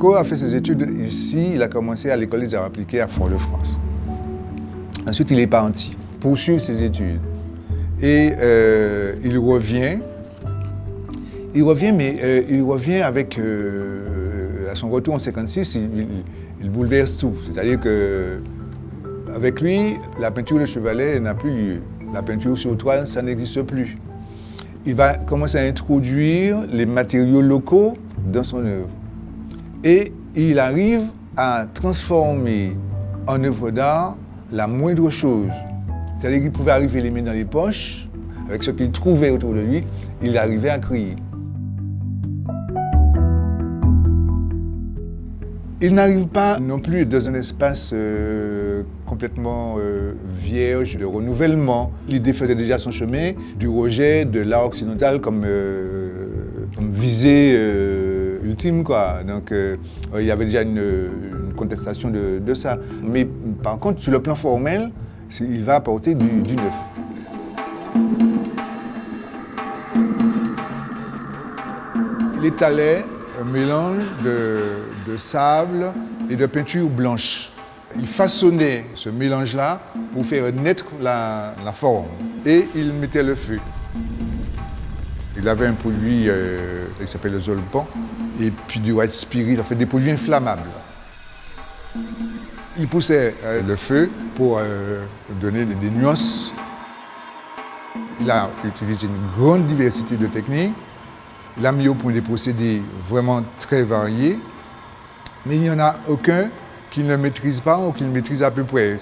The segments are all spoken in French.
Coco a fait ses études ici, il a commencé à l'école des arts appliqués à Fort-de-France. Ensuite, il est parti poursuivre ses études. Et il revient, mais il revient avec, à son retour en 1956, il bouleverse tout. C'est-à-dire qu'avec lui, la peinture de chevalet n'a plus lieu. La peinture sur toile, ça n'existe plus. Il va commencer à introduire les matériaux locaux dans son œuvre. Et il arrive à transformer en œuvre d'art la moindre chose. C'est-à-dire qu'il pouvait arriver les mains dans les poches, avec ce qu'il trouvait autour de lui, il arrivait à créer. Il n'arrive pas non plus dans un espace complètement vierge de renouvellement. L'idée faisait déjà son chemin du rejet de l'art occidental comme visée ultime, quoi. Donc il y avait déjà une contestation de ça. Mais par contre, sur le plan formel, il va apporter du neuf. Il étalait un mélange de sable et de peinture blanche. Il façonnait ce mélange-là pour faire naître la forme. Et il mettait le feu. Il avait un produit, il s'appelle le zolpan, et puis du white spirit, en fait des produits inflammables. Il poussait le feu pour donner des nuances. Il a utilisé une grande diversité de techniques. Il a mis au point des procédés vraiment très variés, mais il n'y en a aucun qu'il ne maîtrise pas ou qu'il maîtrise à peu près.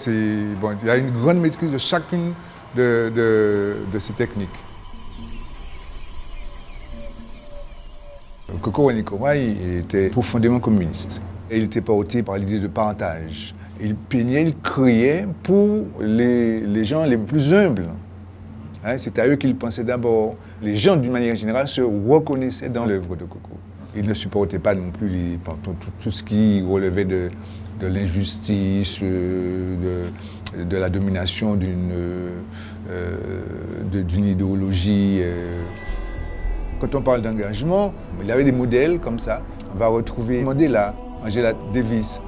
Bon, il a une grande maîtrise de chacune de ces techniques. Coco Wanikoma, il était profondément communiste. Et il était porté par l'idée de partage. Il peignait, il créait pour les gens les plus humbles. C'est à eux qu'il pensait d'abord. Les gens, d'une manière générale, se reconnaissaient dans l'œuvre de Coco. Il ne supportait pas non plus tout ce qui relevait de l'injustice, de la domination d'une idéologie. Quand on parle d'engagement, il y avait des modèles comme ça. On va retrouver Mandela, Angela Davis,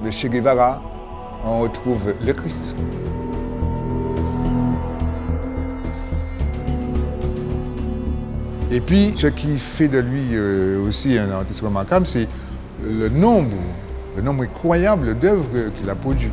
le Che Guevara, on retrouve le Christ. Et puis, ce qui fait de lui aussi un artiste remarquable, c'est le nombre incroyable d'œuvres qu'il a produites.